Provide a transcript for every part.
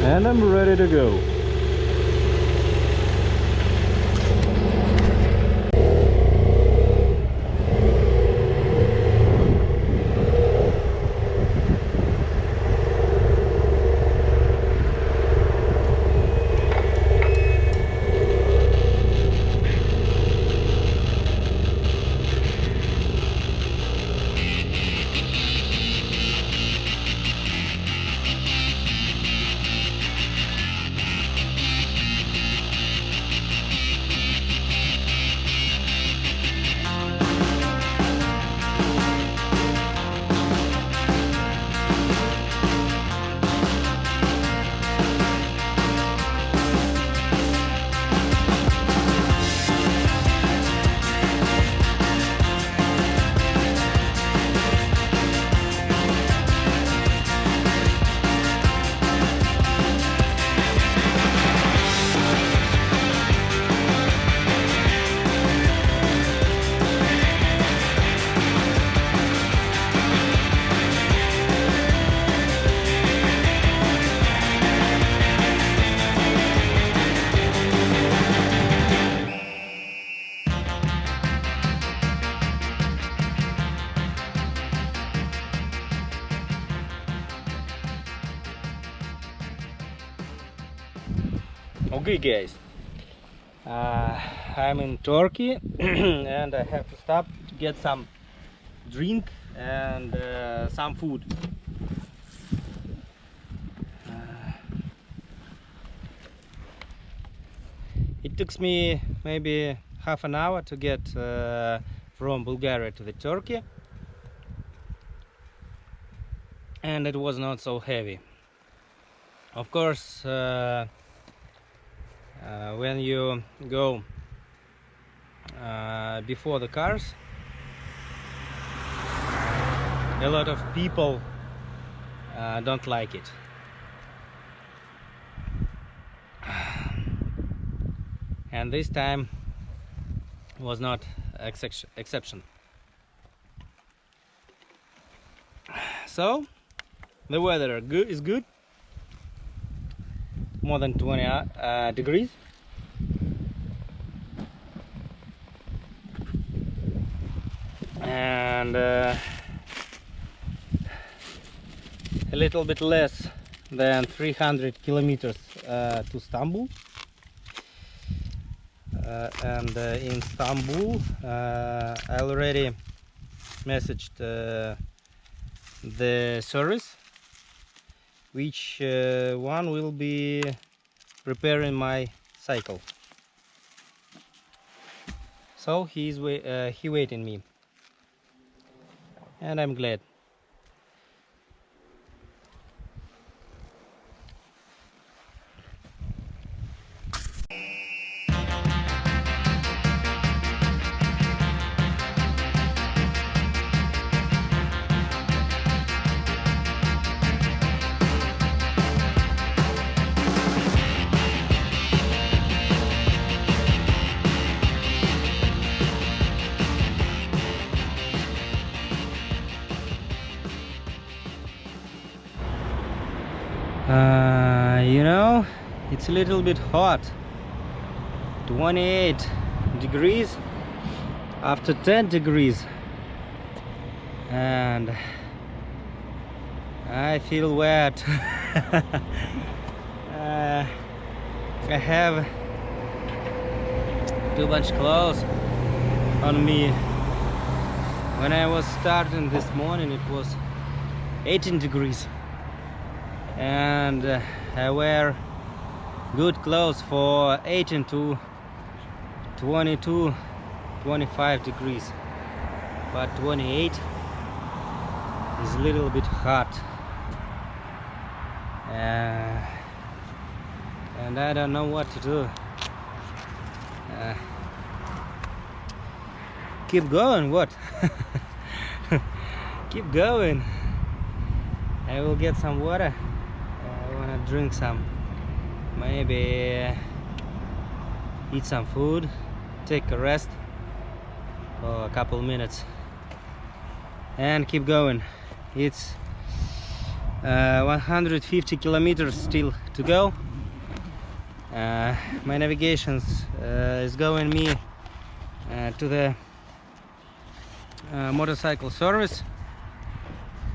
and I'm ready to go. Okay guys, I'm in Turkey and I have to stop to get some drink and some food. It took me maybe half an hour to get from Bulgaria to the Turkey, and it was not so heavy. Of course, when you go before the cars, a lot of people don't like it. And this time was not exception. So the weather is good, more than 20 degrees. And a little bit less than 300 kilometers to Istanbul. And in Istanbul I already messaged the service, which one will be repairing my cycle. So he waiting me, and I'm glad. You know, it's a little bit hot. 28 degrees after 10 degrees, and I feel wet. I have too much clothes on me. When I was starting this morning, it was 18 degrees, and I wear good clothes for 18 to 22, 25 degrees, but 28 is a little bit hot, and I don't know what to do. Keep going, what? Keep going. I will get some water. I wanna drink some, maybe eat some food, take a rest for a couple minutes, and keep going. It's 150 kilometers still to go. My navigation is going me to the motorcycle service,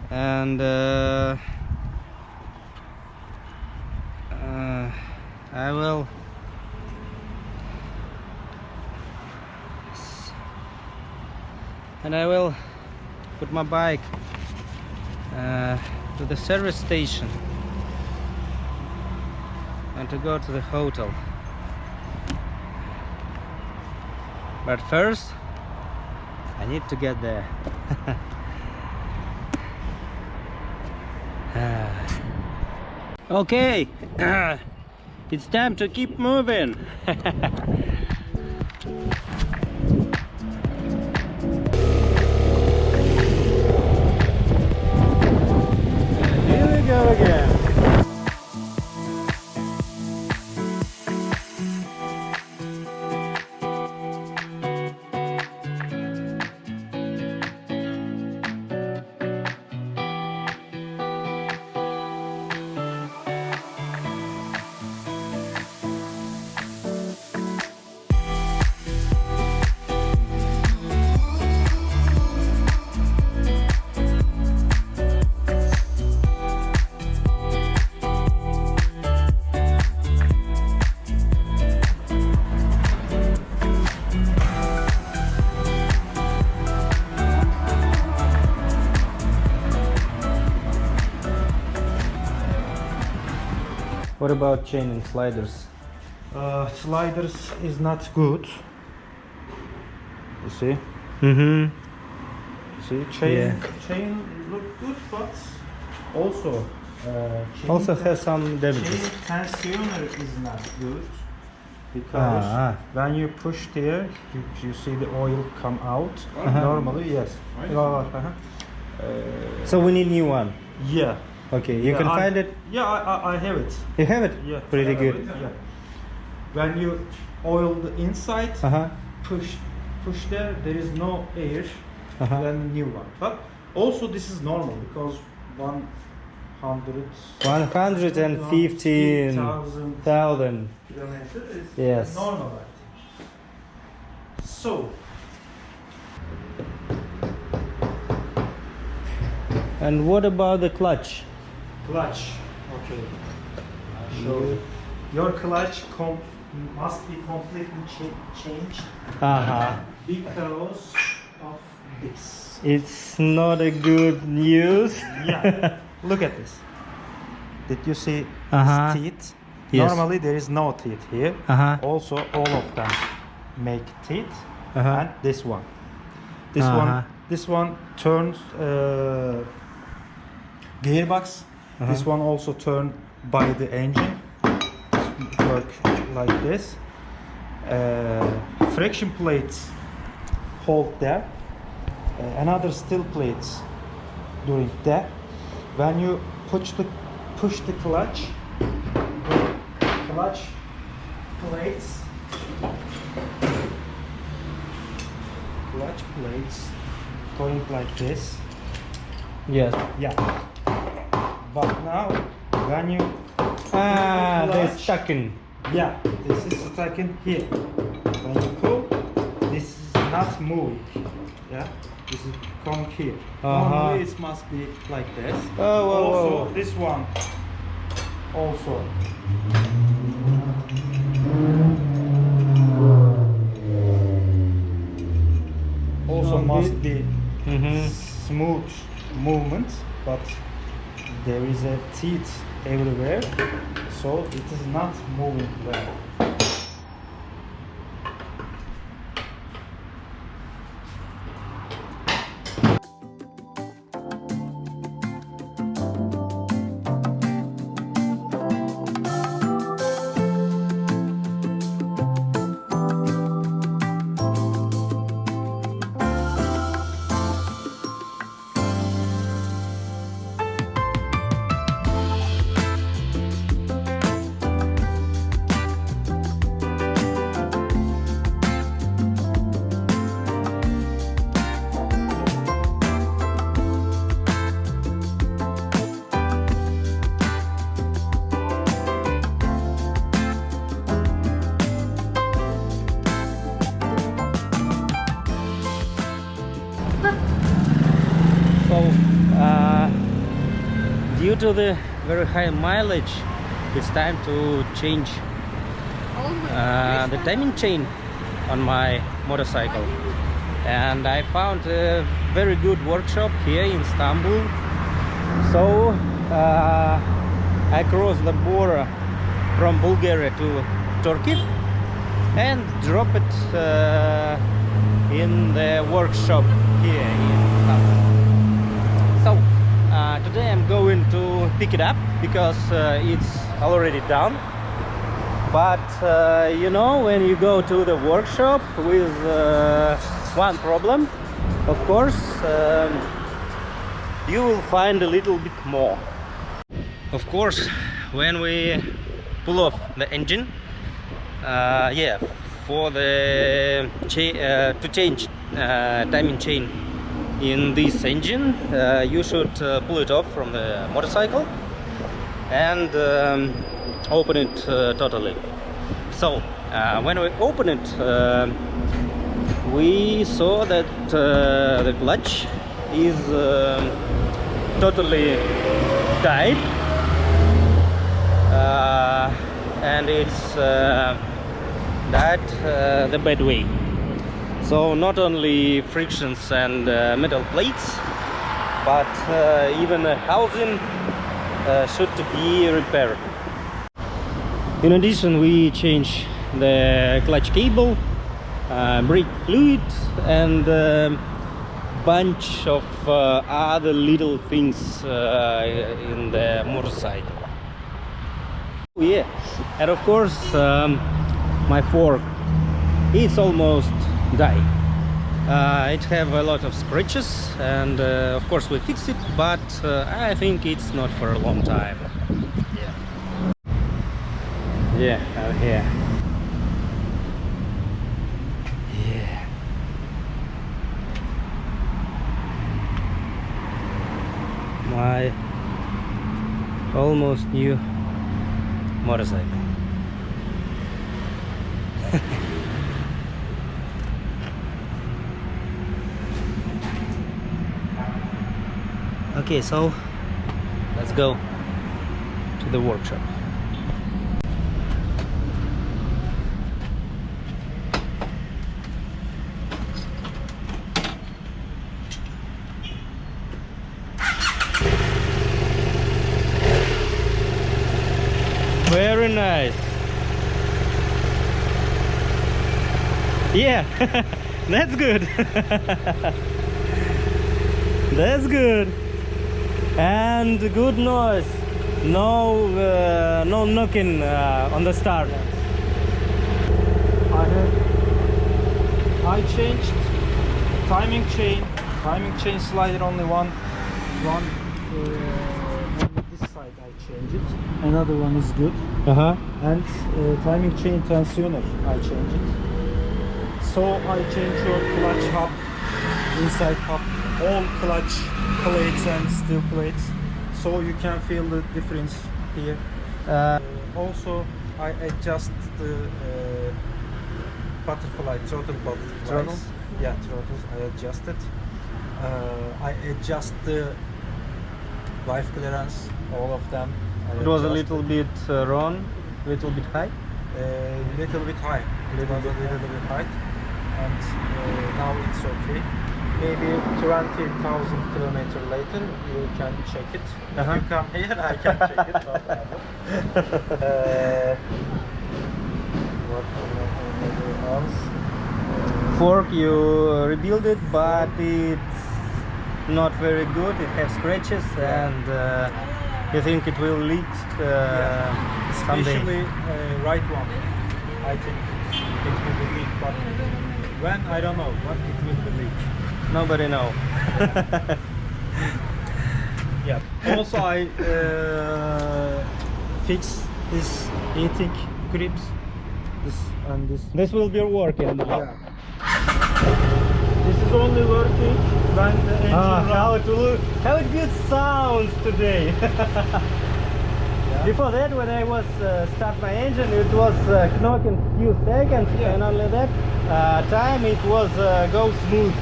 and I will put my bike to the service station and to go to the hotel. But first I need to get there. Okay, it's time to keep moving. Here we go again. What about chain and sliders? Sliders is not good. You see? Mm-hmm. See, chain look good, but also Also has some damages. chain tensioner is not good because when you push there, you see the oil come out. Normally, yes. So we need new one. Yeah. Okay, you can find it. Yeah, I have it. You have it? Yeah, Pretty I have good. it, yeah. When you oil the inside, push there is no air, then new one. But also this is normal because 115,000 kilometers is Yes. normal, I think. So And what about the clutch? clutch, okay. I'll show you. Your clutch must be completely changed because of this. It's not a good news. Yeah, look at this. Did you see teeth? Yes. Normally there is no teeth here. Also, all of them make teeth, and this one. This one turns gearbox. This one also turned by the engine. Work like this. Friction plates hold there. Another steel plates doing that. When you push the clutch, the clutch plates going like this. Yes. Yeah. But now when you they're stuck in. Yeah, this is stuck in here. When you pull, this is not moving. Yeah, this is coming here. Normally it must be like this. Also, this one also. Also must be smooth movement, but there is a teeth everywhere, so it is not moving well. to the very high mileage, it's time to change the timing chain on my motorcycle. And I found a very good workshop here in Istanbul. So I crossed the border from Bulgaria to Turkey and drop it in the workshop here in Istanbul. So today I'm going to pick it up because it's already done. But you know, when you go to the workshop with one problem, of course, you will find a little bit more. Of course, when we pull off the engine, yeah, for the to change timing chain in this engine, you should pull it off from the motorcycle and open it totally. So when we open it, we saw that the clutch is totally tight, and it's that the bad way. So not only frictions and metal plates, but even the housing should be repaired. In addition, we change the clutch cable, brake fluid, and bunch of other little things in the motorcycle. Yeah, and of course my fork, it's almost died. It have a lot of scratches, and of course we fix it, but I think it's not for a long time. Yeah, out here. Yeah. My almost new motorcycle. Okay, so let's go to the workshop. Very nice. Yeah, that's good. That's good. And good noise. No, no knocking on the start. I changed timing chain slider only one on this side I changed it. Another one is good. And timing chain tensioner I changed it. So I changed your clutch hub, inside hub, all clutch plates and steel plates, so you can feel the difference here. Also I adjust the butterfly throttle butterflies. Throttles? Yeah, throttles I adjusted. I adjust the valve clearance, all of them. It was a little bit wrong, little bit high. Little bit high. It was a little bit high, and now it's okay. Maybe 20,000 kilometers later you can check it. If you come here, I can check it. No problem. What else? Fork, you rebuild it, but it's not very good. It has scratches, and you think it will leak someday. Especially right one. I think it will be leak, but when I don't know, but it will be leak. Nobody know. Yeah. Also, I fix this heating grips. This and this. This will be working now. Yeah. This is only working when the engine runs. How it good sounds today. Yeah. Before that, when I was start my engine, it was knocking few seconds, Yeah. and only that time it was go smooth.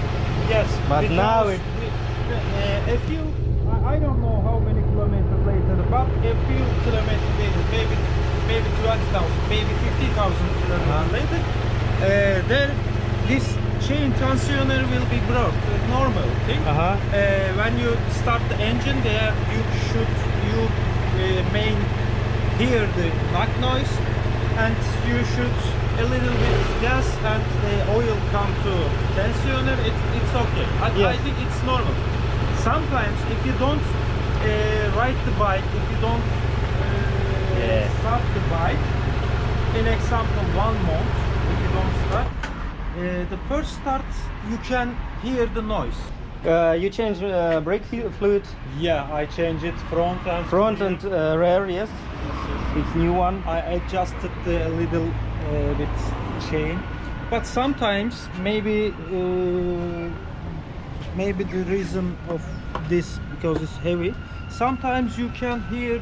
Yes, But now it. if you, I don't know how many kilometers later But a few kilometers later, maybe 20,000, maybe 50,000 kilometers later, there this chain tensioner will be broke. Normal thing. When you start the engine, there you may hear the knock noise, and you should a little bit gas and the oil come to tensioner. It's okay. I think it's normal. Sometimes if you don't ride the bike, if you don't start the bike, in example 1 month, if you don't start, the first start you can hear the noise. You change brake fluid? Yeah, I change it front and rear, yes. It's new one. I adjusted a little bit chain, but sometimes maybe the reason of this because it's heavy. Sometimes you can hear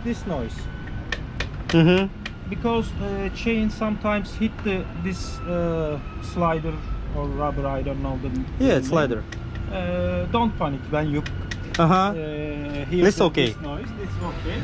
this noise. Because chain sometimes hit this slider or rubber. I don't know the it's slider. Don't panic when you hear This okay. this noise. It's okay.